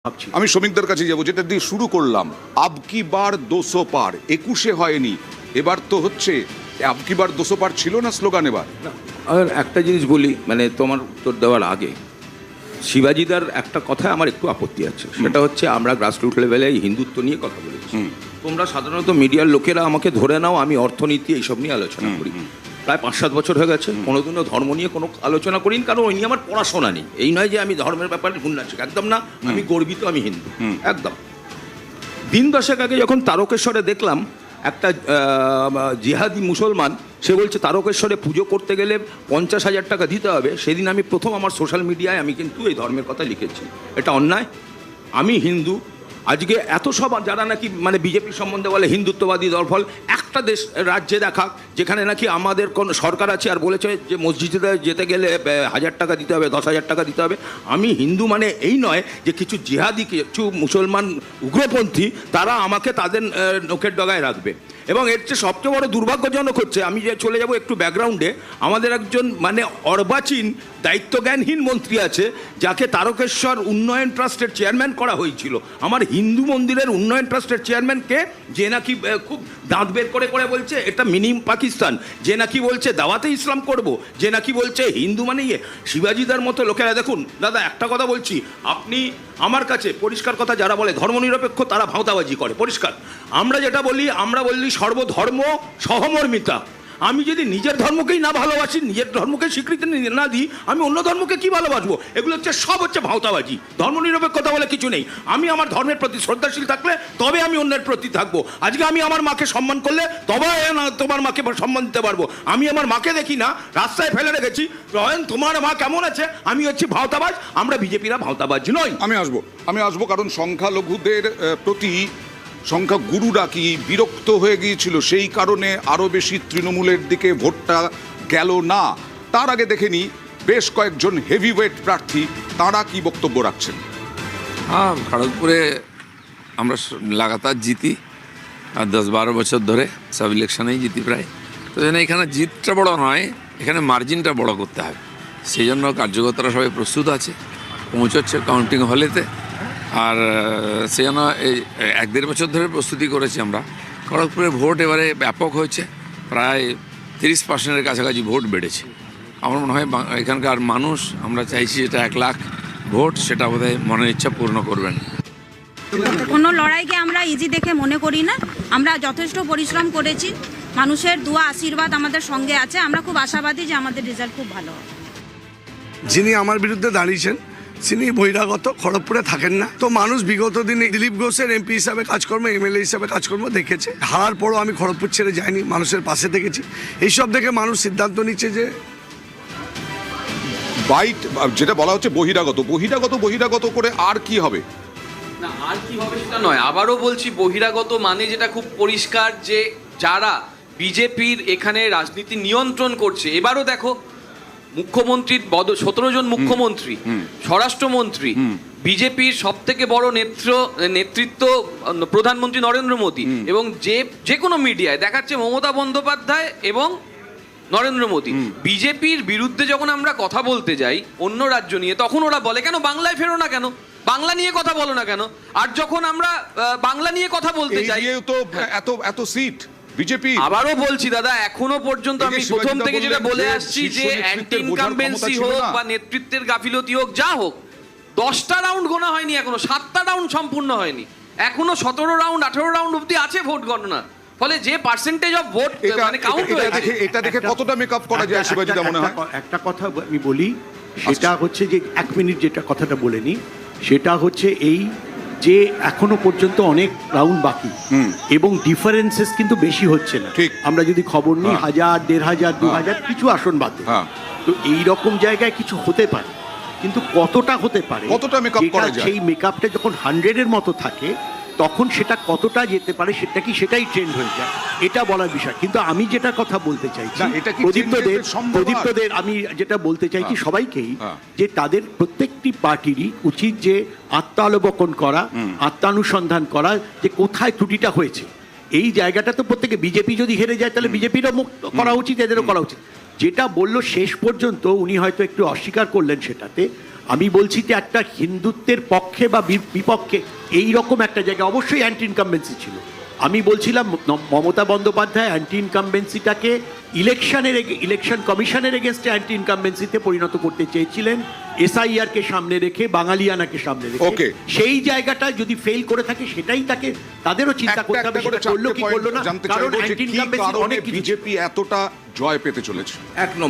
ভাবছি। আমি শ্রমিকদের কাছে যাব, যেটা দিয়ে শুরু করলাম। আবকি বার 200 পার, 21-এ হয়নি, এবার তো হচ্ছে। আবকি বার 200 পার ছিল না স্লোগান এবার? আর একটা জিনিস বলি, মানে তোমার উত্তর দেওয়ার আগে শিবাজিদার একটা কথায় আমার একটু আপত্তি আছে। সেটা হচ্ছে আমরা গ্রাসরুট লেভেলে হিন্দুত্ব নিয়ে কথা বলেছি। তোমরা সাধারণত মিডিয়ার লোকেরা আমাকে ধরে নাও আমি অর্থনীতি এইসব নিয়ে আলোচনা করি। প্রায় 5-7 বছর হয়ে গেছে কোনোদিনও ধর্ম নিয়ে কোনো আলোচনা করিনি, কারণ ওই নিয়ে আমার পড়াশোনা নেই। এই নয় যে আমি ধর্মের ব্যাপারে গুণাচ্ছি, একদম না। আমি গর্বিত, আমি হিন্দু একদম। দিন দশেক আগে যখন তারকেশ্বরে দেখলাম একটা জিহাদি মুসলমান, সে বলছে তারকেশ্বরে পুজো করতে গেলে 50,000 টাকা দিতে হবে, সেদিন আমি প্রথম আমার সোশ্যাল মিডিয়ায় আমি কিন্তু এই ধর্মের কথা লিখেছি। এটা অন্যায়। আমি হিন্দু। আজকে এত সব যারা নাকি মানে বিজেপি সম্বন্ধে বলে হিন্দুত্ববাদী দলফল, একটা দেশ রাজ্যে দেখাক যেখানে নাকি আমাদের কোনো সরকার আছে আর বলেছে যে মসজিদে যেতে গেলে 1,000 টাকা দিতে হবে, 10,000 টাকা দিতে হবে। আমি হিন্দু মানে এই নয় যে কিছু জিহাদি, কিছু মুসলমান উগ্রপন্থী তারা আমাকে তাদের নখের ডগায় রাখবে। এবং এর চেয়ে সবচেয়ে বড় দুর্ভাগ্যজনক হচ্ছে, আমি যে চলে যাব একটু ব্যাকগ্রাউন্ডে, আমাদের একজন মানে অর্বাচীন দায়িত্বজ্ঞানহীন মন্ত্রী আছে যাকে তারকেশ্বর উন্নয়ন ট্রাস্টের চেয়ারম্যান করা হয়েছিল। আমার হিন্দু মন্দিরের উন্নয়ন ট্রাস্টের চেয়ারম্যানকে, যে নাকি খুব দাঁত বের করে করে বলছে এটা মিনি পাকিস্তান, যে নাকি বলছে দাওয়াতে ইসলাম করব, যে নাকি বলছে হিন্দু মানে ইয়ে। শিবাজিদার মতো লোকেরা, দেখুন দাদা একটা কথা বলছি, আপনি আমার কাছে পরিষ্কার কথা, যারা বলে ধর্মনিরপেক্ষ তারা ভাঁওতাবাজি করে পরিষ্কার। আমরা যেটা বলি, আমরা বলি সর্বধর্ম সহমর্মিতা। আমি যদি নিজের ধর্মকেই না ভালোবাসি, নিজের ধর্মকে স্বীকৃতি না দিই, আমি অন্য ধর্মকে কি ভালোবাসবো? এগুলো হচ্ছে সব হচ্ছে ভাঁওতাবাজি। ধর্মনিরপেক্ষতা বলে কিছু নেই। আমি আমার ধর্মের প্রতি শ্রদ্ধাশীল থাকলে তবে আমি অন্যের প্রতি থাকবো। আজকে আমি আমার মাকে সম্মান করলে তবে তোমার মাকে সম্মান দিতে পারবো। আমি আমার মাকে দেখি না, রাস্তায় ফেলে রেখেছি, তোমার মা কেমন আছে, আমি হচ্ছি ভাঁওতাবাজ। আমরা বিজেপিরা ভাঁওতাবাজ নই। আমি আসবো কারণ সংখ্যালঘুদের প্রতি সংখ্যা গুরুরা কি বিরক্ত হয়ে গিয়েছিল, সেই কারণে আরো বেশি তৃণমূলের দিকে ভোটটা গেল না। তার আগে দেখে নি বেশ কয়েকজন হেভিওয়েট প্রার্থী, তারা কি বক্তব্য রাখছেন। হ্যাঁ, খড়গপুরে আমরা লাগাতার জিতি, আর 10-12 বছর ধরে সব ইলেকশনেই জিতি প্রায়। তো জন্য এখানে জিতটা বড় নয়, এখানে মার্জিনটা বড় করতে হবে। সেই জন্য কার্যকর্তারা সবাই প্রস্তুত আছে, পৌঁছচ্ছে কাউন্টিং হলেতে। আর সে জন্য এই 1-1.5 বছর ধরে প্রস্তুতি করেছি আমরা। খড়গপুরে ভোট এবারে ব্যাপক হয়েছে, প্রায় 30%-এর কাছাকাছি ভোট বেড়েছে। আমার মনে হয় এখানকার মানুষ, আমরা চাইছি যেটা 1 লাখ ভোট, সেটা বোধহয় মনের ইচ্ছা পূর্ণ করবেন। কোনো লড়াইকে আমরা ইজি দেখে মনে করি না। আমরা যথেষ্ট পরিশ্রম করেছি, মানুষের দোয়া আশীর্বাদ আমাদের সঙ্গে আছে। আমরা খুব আশাবাদী যে আমাদের রেজাল্ট খুব ভালো হবে। যিনি আমার বিরুদ্ধে দাঁড়িয়েছেন তিনি বহিরাগত, খড়গপুরে থাকেন না। তো মানুষ বিগত দিনে দিলীপ ঘোষের এমপি হিসাবে কাজকর্ম, এমএলএ হিসাবে কাজকর্ম দেখেছে। হারার পরও আমি খড়গপুর ছেড়ে যাইনি, মানুষের পাশে থেকেছি। এইসব দেখে মানুষ সিদ্ধান্ত নিচ্ছে যে বাইট যেটা বলা হচ্ছে বহিরাগত করে আর কি হবে না, আর কি হবে সেটা নয়। আবারও বলছি, বহিরাগত মানে যেটা খুব পরিষ্কার যে যারা বিজেপির এখানে রাজনীতি নিয়ন্ত্রণ করছে। এবারও দেখো মুখ্যমন্ত্রীর 17 জন মুখ্যমন্ত্রী, স্বরাষ্ট্রমন্ত্রী, বিজেপির সব থেকে বড় নেতৃত্ব প্রধানমন্ত্রী নরেন্দ্র মোদী, এবং যে কোনো মিডিয়ায় দেখাচ্ছে মমতা বন্দ্যোপাধ্যায় এবং নরেন্দ্র মোদী। বিজেপির বিরুদ্ধে যখন আমরা কথা বলতে যাই অন্য রাজ্য নিয়ে, তখন ওরা বলে কেন বাংলায় ফেরো না, কেন বাংলা নিয়ে কথা বলো না কেন। আর যখন আমরা বাংলা নিয়ে কথা বলতে যাই, তো এত সিট বিজেপি। আবারও বলছি দাদা, এখনো পর্যন্ত আমি প্রথম থেকে যেটা বলে আসছি যে অ্যান্টি ইনকামবেন্সি হোক বা নেতৃত্বের গাফিলতি হোক, যা হোক, 10টা রাউন্ড গোনা হয়নি এখনো, 7টা রাউন্ড সম্পূর্ণ হয়নি এখনো। 17 রাউন্ড 18 রাউন্ড অবধি আছে ভোট গণনা। ফলে যে পার্সেন্টেজ অফ ভোট মানে কাউন্ট হয়েছে, এটা দেখে কতটা মেকআপ করা যায় শিবাজিদা মনে হয়? একটা কথা আমি বলি, সেটা হচ্ছে যে 1 মিনিট যেটা কথাটা বলে নি, সেটা হচ্ছে এই যে এখনো পর্যন্ত অনেক রাউন্ড বাকি এবং ডিফারেন্সেস কিন্তু বেশি হচ্ছে না। আমরা যদি খবর নিই 1000, 1500, 2000 কিছু আসন বাদে, তো এই রকম জায়গায় কিছু হতে পারে, কিন্তু কতটা হতে পারে, কতটা মেকআপ করা যায়, সেই মেকআপটা যখন 100-এর মতো থাকে তখন সেটা কতটা যেতে পারে, সেটাই ট্রেন্ড হয়ে যায়, এটা বলার বিষয়। কিন্তু আমি যেটা কথা বলতে চাইছি প্রদীপ্তদের, আমি যেটা বলতে চাইছি সবাইকেই, যে তাদের প্রত্যেকটি পার্টিরই উচিত যে আত্মাবলোকন করা, আত্মানুসন্ধান করা, যে কোথায় ত্রুটিটা হয়েছে। এই জায়গাটা তো প্রত্যেকে, বিজেপি যদি হেরে যায় তাহলে বিজেপিরও মুক্ত করা উচিত, এদেরও করা উচিত। যেটা বললো শেষ পর্যন্ত উনি হয়তো একটু অস্বীকার করলেন সেটাতে, আমি বলছি যে একটা হিন্দুত্বের পক্ষে বা বিপক্ষে এই রকম একটা জায়গা অবশ্যই অ্যান্টি ইনকামবেন্সি ছিল। আমি বলছিলাম মমতা বন্দ্যোপাধ্যায় অ্যান্টি ইনকামবেন্সিটাকে ইলেকশন কমিশনের এগেনস্টে অ্যান্টি ইনকামবেন্সিতে পরিণত করতে চেয়েছিলেন, এসআইআর কে সামনে রেখে, বাঙালিয়ানাকে সামনে রেখে। Okay. সেই জায়গাটা যদি ফেল করে থাকে সেটাই তাদেরও চিন্তা করতে হবে, সেটা করলো কি করলো না, কারণ অ্যান্টি ইনকামবেন্সি অনেক কিছু। বিজেপি এতটা জয় পেতে চলেছে। 1 নম্বর